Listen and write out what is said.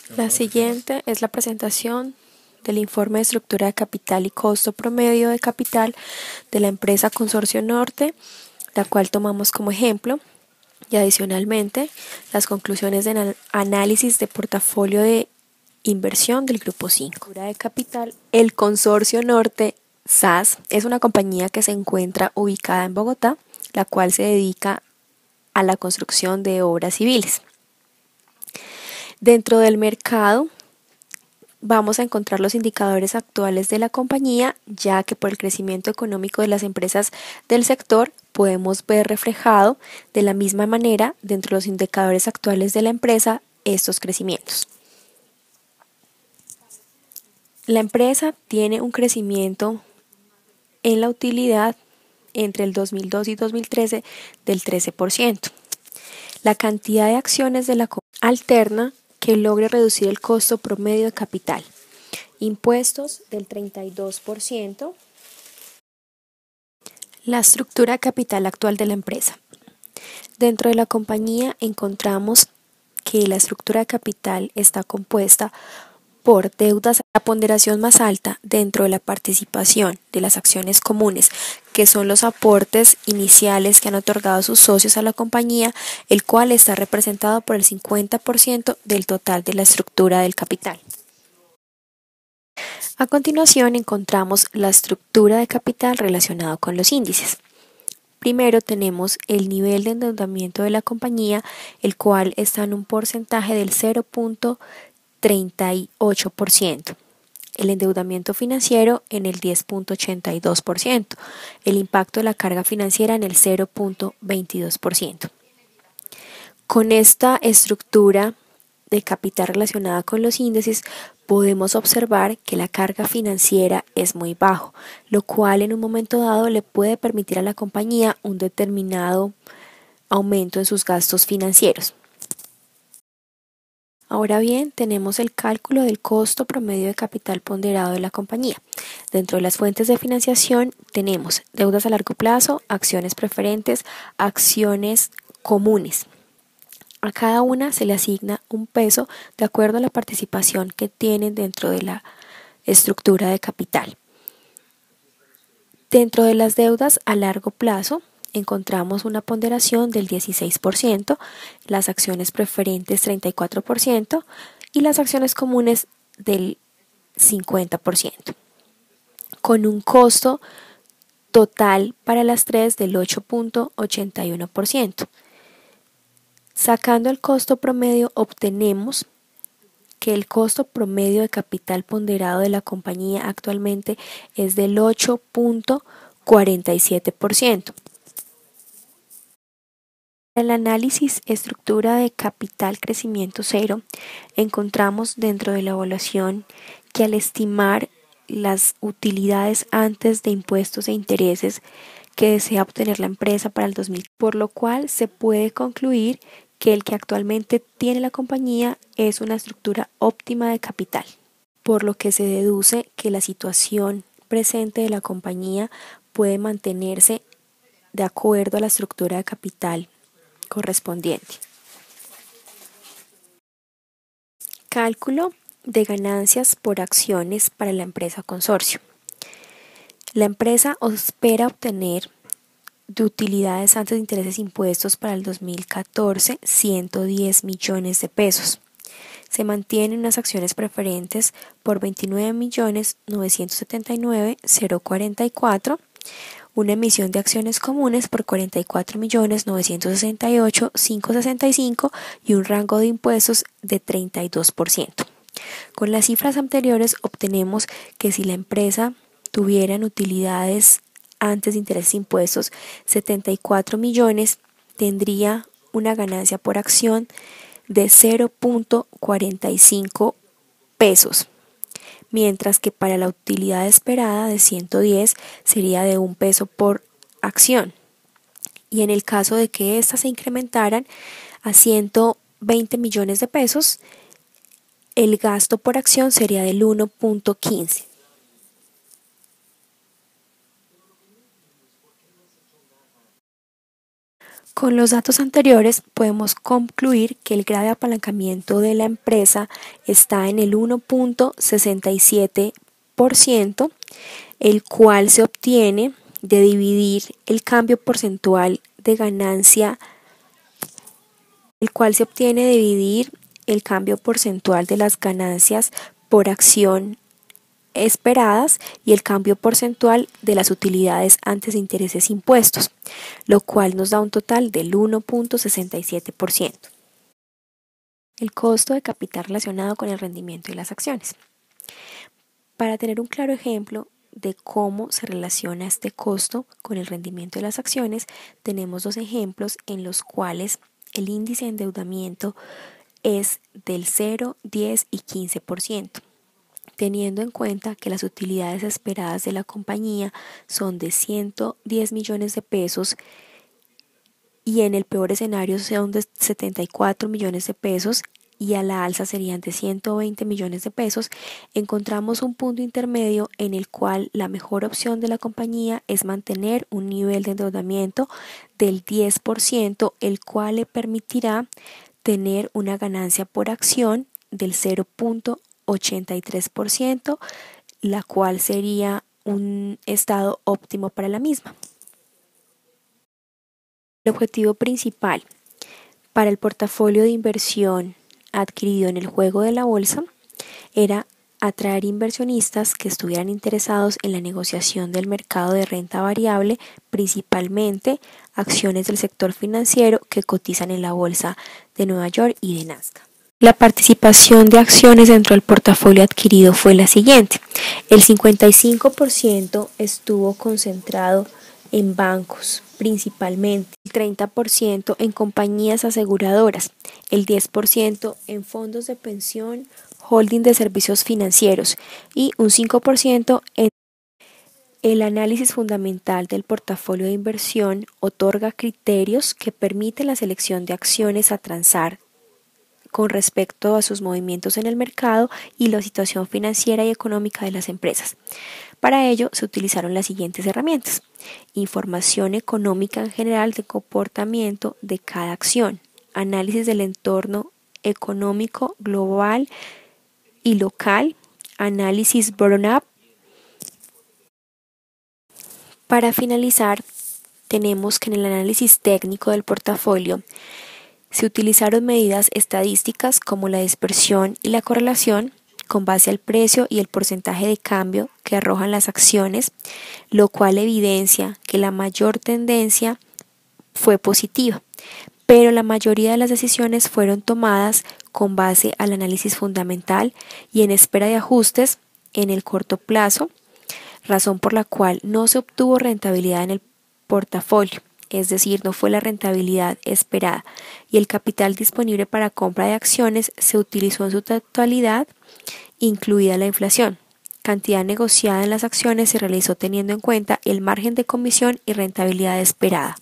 La siguiente es la presentación del informe de estructura de capital y costo promedio de capital de la empresa Consorcio Norte, la cual tomamos como ejemplo, y adicionalmente las conclusiones del análisis de portafolio de inversión del Grupo 5. Estructura de capital. El Consorcio Norte SAS es una compañía que se encuentra ubicada en Bogotá, la cual se dedica a la construcción de obras civiles. Dentro del mercado vamos a encontrar los indicadores actuales de la compañía, ya que por el crecimiento económico de las empresas del sector podemos ver reflejado de la misma manera dentro de los indicadores actuales de la empresa estos crecimientos. La empresa tiene un crecimiento en la utilidad entre el 2002 y 2013 del 13%. La cantidad de acciones de la compañía alterna que logre reducir el costo promedio de capital. Impuestos del 32%. La estructura de capital actual de la empresa. Dentro de la compañía encontramos que la estructura de capital está compuesta por deudas. La ponderación más alta dentro de la participación de las acciones comunes, que son los aportes iniciales que han otorgado sus socios a la compañía, el cual está representado por el 50% del total de la estructura del capital. A continuación encontramos la estructura de capital relacionado con los índices. Primero tenemos el nivel de endeudamiento de la compañía, el cual está en un porcentaje del 0.38%. El endeudamiento financiero en el 10.82%. El impacto de la carga financiera en el 0.22%. Con esta estructura de capital relacionada con los índices, podemos observar que la carga financiera es muy bajo, lo cual en un momento dado le puede permitir a la compañía un determinado aumento en sus gastos financieros. Ahora bien, tenemos el cálculo del costo promedio de capital ponderado de la compañía. Dentro de las fuentes de financiación tenemos deudas a largo plazo, acciones preferentes, acciones comunes. A cada una se le asigna un peso de acuerdo a la participación que tienen dentro de la estructura de capital. Dentro de las deudas a largo plazo encontramos una ponderación del 16%, las acciones preferentes 34% y las acciones comunes del 50%, con un costo total para las tres del 8.81%. Sacando el costo promedio obtenemos que el costo promedio de capital ponderado de la compañía actualmente es del 8.47%. En el análisis estructura de capital crecimiento cero, encontramos dentro de la evaluación que al estimar las utilidades antes de impuestos e intereses que desea obtener la empresa para el 2000, por lo cual se puede concluir que el que actualmente tiene la compañía es una estructura óptima de capital, por lo que se deduce que la situación presente de la compañía puede mantenerse de acuerdo a la estructura de capital correspondiente. Cálculo de ganancias por acciones para la empresa consorcio. La empresa espera obtener de utilidades antes de intereses e impuestos para el 2014 110 millones de pesos. Se mantienen unas acciones preferentes por 29.979.044, una emisión de acciones comunes por 44.968.565 y un rango de impuestos de 32%. Con las cifras anteriores obtenemos que si la empresa tuviera utilidades antes de intereses e impuestos 74 millones, tendría una ganancia por acción de 0.45 pesos, mientras que para la utilidad esperada de 110 sería de 1 peso por acción. Y en el caso de que éstas se incrementaran a 120 millones de pesos, el gasto por acción sería del 1.15. Con los datos anteriores podemos concluir que el grado de apalancamiento de la empresa está en el 1.67%, el cual se obtiene de dividir el cambio porcentual de ganancia, el cambio porcentual de las ganancias por acción esperadas y el cambio porcentual de las utilidades antes de intereses e impuestos, lo cual nos da un total del 1.67%. El costo de capital relacionado con el rendimiento de las acciones. Para tener un claro ejemplo de cómo se relaciona este costo con el rendimiento de las acciones, tenemos dos ejemplos en los cuales el índice de endeudamiento es del 0, 10 y 15%. Teniendo en cuenta que las utilidades esperadas de la compañía son de 110 millones de pesos y en el peor escenario son de 74 millones de pesos y a la alza serían de 120 millones de pesos, encontramos un punto intermedio en el cual la mejor opción de la compañía es mantener un nivel de endeudamiento del 10%, el cual le permitirá tener una ganancia por acción del 0.83%, la cual sería un estado óptimo para la misma. El objetivo principal para el portafolio de inversión adquirido en el juego de la bolsa era atraer inversionistas que estuvieran interesados en la negociación del mercado de renta variable, principalmente acciones del sector financiero que cotizan en la bolsa de Nueva York y de Nasdaq. La participación de acciones dentro del portafolio adquirido fue la siguiente. El 55% estuvo concentrado en bancos, principalmente el 30% en compañías aseguradoras, el 10% en fondos de pensión, holding de servicios financieros y un 5% en el análisis fundamental del portafolio de inversión otorga criterios que permiten la selección de acciones a transar con respecto a sus movimientos en el mercado y la situación financiera y económica de las empresas. Para ello se utilizaron las siguientes herramientas: información económica en general de comportamiento de cada acción, análisis del entorno económico global y local, análisis bottom-up. Para finalizar, tenemos que en el análisis técnico del portafolio se utilizaron medidas estadísticas como la dispersión y la correlación con base al precio y el porcentaje de cambio que arrojan las acciones, lo cual evidencia que la mayor tendencia fue positiva, pero la mayoría de las decisiones fueron tomadas con base al análisis fundamental y en espera de ajustes en el corto plazo, razón por la cual no se obtuvo rentabilidad en el portafolio. Es decir, no fue la rentabilidad esperada, y el capital disponible para compra de acciones se utilizó en su totalidad, incluida la inflación. Cantidad negociada en las acciones se realizó teniendo en cuenta el margen de comisión y rentabilidad esperada.